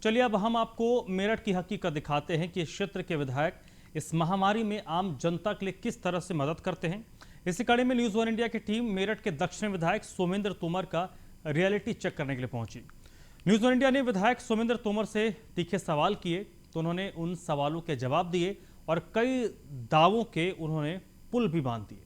चलिए अब हम आपको मेरठ की हकीकत दिखाते हैं कि इस क्षेत्र के विधायक इस महामारी में आम जनता के लिए किस तरह से मदद करते हैं। इसी कड़ी में न्यूज़ वन इंडिया की टीम मेरठ के दक्षिण विधायक सोमेंद्र तोमर का रियलिटी चेक करने के लिए पहुंची। न्यूज़ वन इंडिया ने विधायक सोमेंद्र तोमर से तीखे सवाल किए तो उन्होंने उन सवालों के जवाब दिए और कई दावों के उन्होंने पुल भी बांध दिए।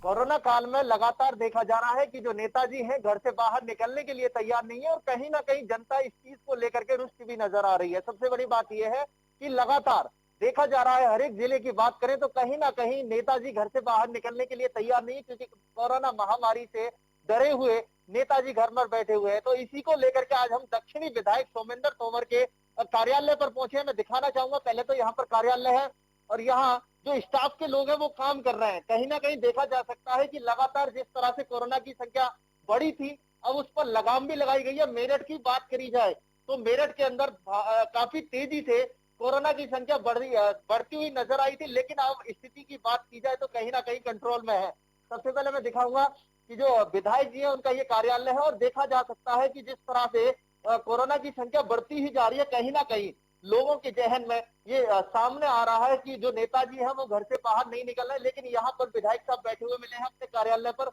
कोरोना काल में लगातार देखा जा रहा है कि जो नेताजी हैं घर से बाहर निकलने के लिए तैयार नहीं है और कहीं ना कहीं जनता इस चीज को लेकर के रुष्ट भी नजर आ रही है। सबसे बड़ी बात यह है कि लगातार देखा जा रहा है, हर एक जिले की बात करें तो कहीं ना कहीं नेताजी घर से बाहर निकलने के लिए तैयार नहीं है, क्योंकि कोरोना महामारी से डरे हुए नेताजी घर में बैठे हुए हैं। तो इसी को लेकर के आज हम दक्षिणी विधायक सोमेंद्र तोमर के कार्यालय पर पहुंचे हैं। मैं दिखाना चाहूंगा, पहले तो यहाँ पर कार्यालय है और यहाँ जो स्टाफ के लोग हैं वो काम कर रहे हैं। कहीं ना कहीं देखा जा सकता है कि लगातार जिस तरह से कोरोना की संख्या बढ़ी थी, अब उस पर लगाम भी लगाई गई है। मेरठ की बात करी जाए तो मेरठ के अंदर काफी तेजी से कोरोना की संख्या बढ़ती हुई नजर आई थी, लेकिन अब स्थिति की बात की जाए तो कहीं ना कहीं कंट्रोल में है। सबसे पहले मैं दिखाऊंगा कि जो विधायक जी है उनका ये कार्यालय है और देखा जा सकता है कि जिस तरह से कोरोना की संख्या बढ़ती ही जा रही है, कहीं ना कहीं लोगों के जहन में ये सामने आ रहा है कि जो नेताजी हैं वो घर से बाहर नहीं निकल रहे। लेकिन यहाँ पर विधायक साहब बैठे हुए मिले हैं अपने कार्यालय पर।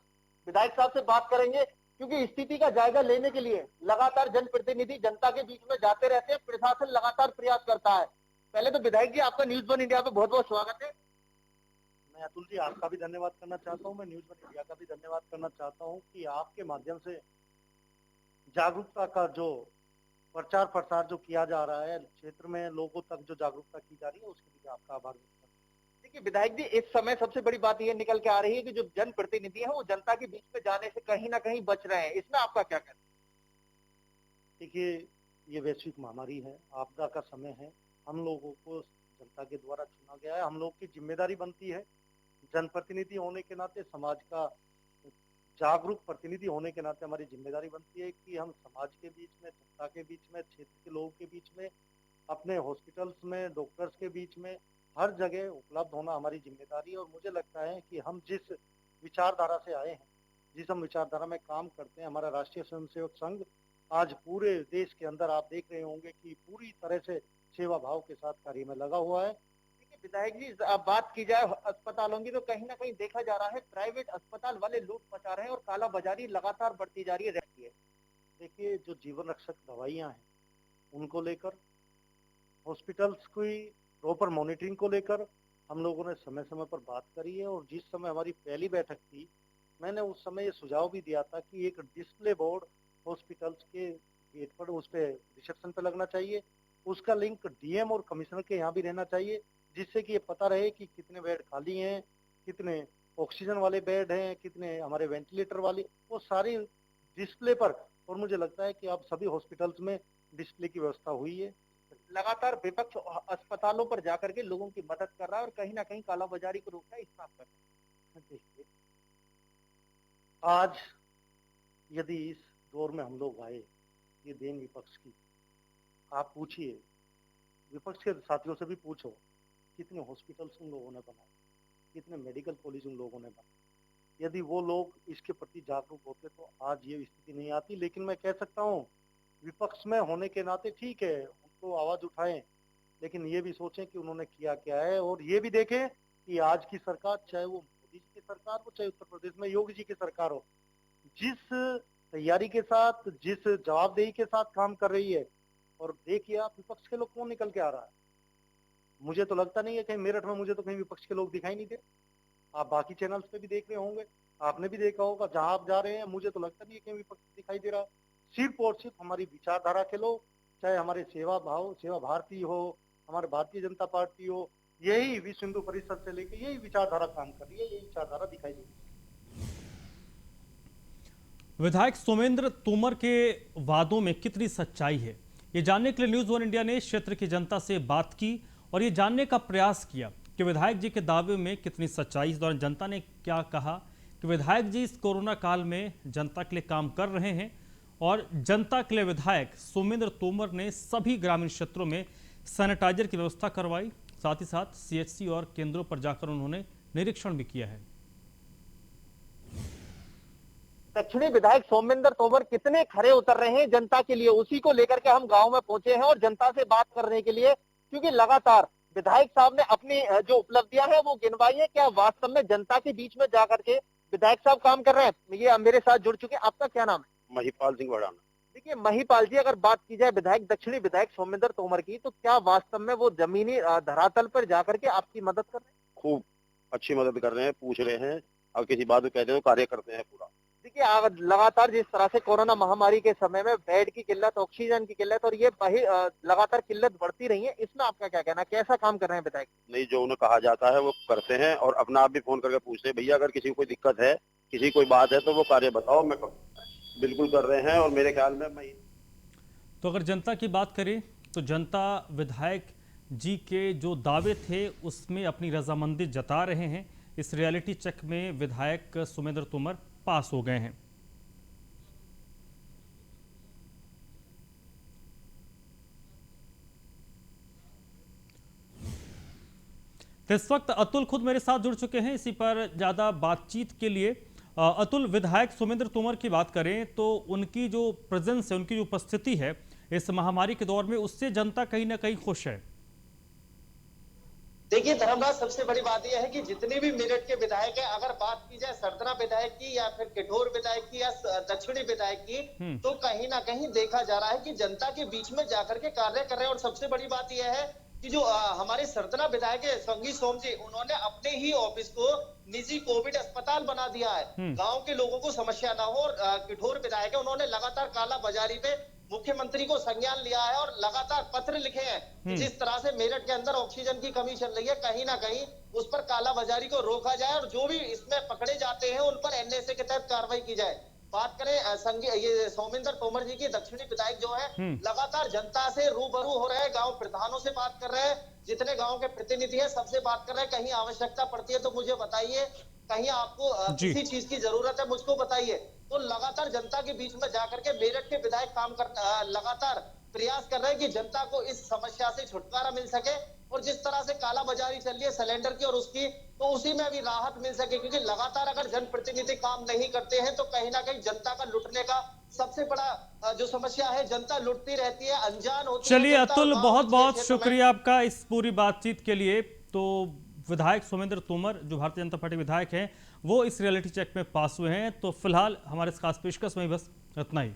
विधायक साहब से बात करेंगे क्योंकि स्थिति का जायजा लेने के लिए लगातार जनप्रतिनिधि जनता के बीच में जाते रहते हैं, प्रशासन लगातार प्रयास करता है। पहले तो विधायक जी आपका न्यूज वन इंडिया पे बहुत बहुत स्वागत है। मैं अतुल जी आपका भी धन्यवाद करना चाहता हूं, मैं न्यूज वन इंडिया का भी धन्यवाद करना चाहता हूं कि आपके माध्यम से जागरूकता का जो प्रचार प्रसार जो किया जा रहा है, क्षेत्र में लोगों तक जो जागरूकता की जा रही है, उसके लिए आपका आभार व्यक्त करता हूं। देखिए विधायक जी, इस समय सबसे बड़ी बात ये निकल के आ रही है कि जो जनप्रतिनिधि है वो जनता के बीच में जाने से कहीं ना कहीं बच रहे हैं। इसमें आपका क्या कहना है? देखिए, ये वैश्विक महामारी है, आपदा का समय है, हम लोगों को जनता के द्वारा चुना गया है, हम लोग की जिम्मेदारी बनती है जनप्रतिनिधि होने के नाते, समाज का जागरूक प्रतिनिधि होने के नाते हमारी जिम्मेदारी बनती है कि हम समाज के बीच में, जनता के बीच में, क्षेत्र के लोगों के बीच में, अपने हॉस्पिटल्स में, डॉक्टर्स के बीच में हर जगह उपलब्ध होना हमारी जिम्मेदारी है। और मुझे लगता है कि हम जिस विचारधारा से आए हैं, जिस हम विचारधारा में काम करते हैं, हमारा राष्ट्रीय स्वयंसेवक संघ आज पूरे देश के अंदर आप देख रहे होंगे कि पूरी तरह से सेवा भाव के साथ कार्य में लगा हुआ है। देखिए विधायक जी, अब बात की जाए अस्पतालों की तो कहीं ना कहीं देखा जा रहा है प्राइवेट अस्पताल वाले लूट मचा रहे हैं और कालाबाजारी लगातार बढ़ती जा रही है। देखिए, जो जीवन रक्षक दवाइयां हैं उनको लेकर, हॉस्पिटल्स की प्रॉपर मॉनिटरिंग को लेकर हम लोगों ने समय समय पर बात करी है। और जिस समय हमारी पहली बैठक थी, मैंने उस समय ये सुझाव भी दिया था कि एक डिस्प्ले बोर्ड हॉस्पिटल्स के गेट पर, उस पे रिसेप्शन पे लगना चाहिए, उसका लिंक डीएम और कमिश्नर के यहाँ भी रहना चाहिए, जिससे कि ये पता रहे कि कितने बेड खाली हैं, कितने ऑक्सीजन वाले बेड हैं, कितने हमारे वेंटिलेटर वाले, वो सारी डिस्प्ले पर। और मुझे लगता है कि अब सभी हॉस्पिटल्स में डिस्प्ले की व्यवस्था हुई है। लगातार विपक्ष अस्पतालों पर जाकर के लोगों की मदद कर रहा है और कहीं ना कहीं कालाबाजारी को रोक रहा है। इस बात पर देखिए, आज यदि इस दौर में हम लोग आए, ये देन विपक्ष की। आप पूछिए, विपक्ष के साथियों से भी पूछो, कितने हॉस्पिटल्स उन लोगों ने बनाए, कितने मेडिकल कॉलेज उन लोगों ने बनाए। यदि वो लोग इसके प्रति जागरूक होते तो आज ये स्थिति नहीं आती। लेकिन मैं कह सकता हूँ, विपक्ष में होने के नाते ठीक है, उनको आवाज उठाएं, लेकिन ये भी सोचें कि उन्होंने किया क्या है। और ये भी देखें कि आज की सरकार, चाहे वो मोदी जी की सरकार हो, चाहे उत्तर प्रदेश में योगी जी की सरकार हो, जिस तैयारी के साथ, जिस जवाबदेही के साथ काम कर रही है। और देखिए आप, विपक्ष के लोग कौन निकल के आ रहा है। मुझे तो लगता नहीं है कहीं मेरठ में, मुझे तो कहीं विपक्ष के लोग दिखाई नहीं दे। आप बाकी चैनल्स पे भी देख रहे होंगे, आपने भी देखा होगा, जहां आप जा रहे हैं, मुझे तो लगता नहीं है कहीं विपक्ष दिखाई दे रहा है। सिर्फ और सिर्फ हमारी विचारधारा के लोग, चाहे हमारे सेवा भाव, सेवा भारती हो, हमारे भारतीय जनता पार्टी हो, यही विश्व हिंदू परिषद से लेकर यही विचारधारा काम कर रही है, यही विचारधारा दिखाई दे रही है। विधायक सोमेंद्र तोमर के वादों में कितनी सच्चाई है, ये जानने के लिए न्यूज़ वन इंडिया ने क्षेत्र की जनता से बात की और ये जानने का प्रयास किया कि विधायक जी के दावे में कितनी सच्चाई। इस दौरान जनता ने क्या कहा कि विधायक जी इस कोरोना काल में जनता के लिए काम कर रहे हैं और जनता के लिए विधायक सोमेंद्र तोमर ने सभी ग्रामीण क्षेत्रों में सैनिटाइजर की व्यवस्था करवाई। साथ ही साथ सीएचसी और केंद्रों पर जाकर उन्होंने निरीक्षण भी किया है। दक्षिणी विधायक सोमेंद्र तोमर कितने खरे उतर रहे हैं जनता के लिए, उसी को लेकर के हम गांव में पहुंचे हैं और जनता से बात करने के लिए, क्योंकि लगातार विधायक साहब ने अपनी जो उपलब्धियां हैं वो गिनवाई है। क्या वास्तव में जनता के बीच में जाकर के विधायक साहब काम कर रहे हैं? ये मेरे साथ जुड़ चुके हैं। आपका क्या नाम है? महिपाल सिंह वड़ाना। देखिए महिपाल जी, अगर बात की जाए विधायक दक्षिणी विधायक सोमेंद्र तोमर की, तो क्या वास्तव में वो जमीनी धरातल पर जाकर के आपकी मदद कर रहे हैं? खूब अच्छी मदद कर रहे हैं, पूछ रहे हैं, और किसी बात को कहते हैं तो कार्य करते हैं पूरा। देखिए लगातार जिस तरह से कोरोना महामारी के समय में बेड की किल्लत, ऑक्सीजन की किल्लत और ये लगातार किल्लत बढ़ती रही है, इसमें आपका क्या कहना है? कैसा काम कर रहे हैं विधायक? नहीं, जो उन्हें कहा जाता है वो करते हैं, और अपना आप भी फोन करके पूछते हैं, भैया अगर किसी को कोई दिक्कत है, किसी कोई बात है तो वो कार्य बताओ, मैं बिल्कुल कर रहे हैं। और मेरे ख्याल में मैं तो अगर जनता की बात करें तो जनता विधायक जी के जो दावे थे उसमें अपनी रजामंदी जता रहे हैं। इस रियलिटी चेक में विधायक सोमेंद्र तोमर पास हो गए हैं। तो इस वक्त अतुल खुद मेरे साथ जुड़ चुके हैं इसी पर ज्यादा बातचीत के लिए। अतुल, विधायक सोमेंद्र तोमर की बात करें तो उनकी जो प्रेजेंस है, उनकी जो उपस्थिति है इस महामारी के दौर में, उससे जनता कहीं ना कहीं खुश है। देखिए धर्मराज, सबसे बड़ी बात यह है कि जितने भी मेरठ के विधायक हैं, अगर बात की जाए सरदरा विधायक की या फिर किठौर विधायक की या दक्षिणी विधायक की, तो कहीं ना कहीं देखा जा रहा है कि जनता के बीच में जाकर के कार्य कर रहे हैं। और सबसे बड़ी बात यह है कि जो हमारे सरदरा विधायक है संगी सोम जी, उन्होंने अपने ही ऑफिस को निजी कोविड अस्पताल बना दिया है, गांव के लोगों को समस्या ना हो। और किठौर विधायक है, उन्होंने लगातार काला बाजारी पे मुख्यमंत्री को संज्ञान लिया है और लगातार पत्र लिखे हैं कि जिस तरह से मेरठ के अंदर ऑक्सीजन की कमी चल रही है, कहीं ना कहीं उस पर कालाबाजारी को रोका जाए और जो भी इसमें पकड़े जाते हैं उन पर एनएसए के तहत कार्रवाई की जाए। बात करें ये सोमेंद्र तोमर जी की, दक्षिणी विधायक जो है लगातार जनता से रूबरू हो रहे हैं, गांव प्रधानों से बात कर रहे हैं, जितने गांव के प्रतिनिधि हैं सबसे बात कर रहे हैं। कहीं आवश्यकता पड़ती है तो मुझे बताइए, कहीं आपको किसी चीज की जरूरत है मुझको बताइए। तो लगातार जनता के बीच में जाकर के मेरठ के विधायक काम कर लगातार प्रयास कर रहे हैं कि जनता को इस समस्या से छुटकारा मिल सके और जिस तरह से काला बाजारी चल रही है सिलेंडर की और उसकी, तो उसी में भी राहत मिल सके। क्योंकि लगातार अगर जनप्रतिनिधि काम नहीं करते हैं तो कहीं ना कहीं जनता का लुटने का सबसे बड़ा जो समस्या है, जनता लुटती रहती है, अनजान होती है। चलिए अतुल, बहुत बहुत शुक्रिया आपका इस पूरी बातचीत के लिए। तो विधायक सोमेंद्र तोमर जो भारतीय जनता पार्टी विधायक हैं, वो इस रियलिटी चेक में पास हुए हैं। तो फिलहाल हमारे इस खास पेशकश में बस इतना ही।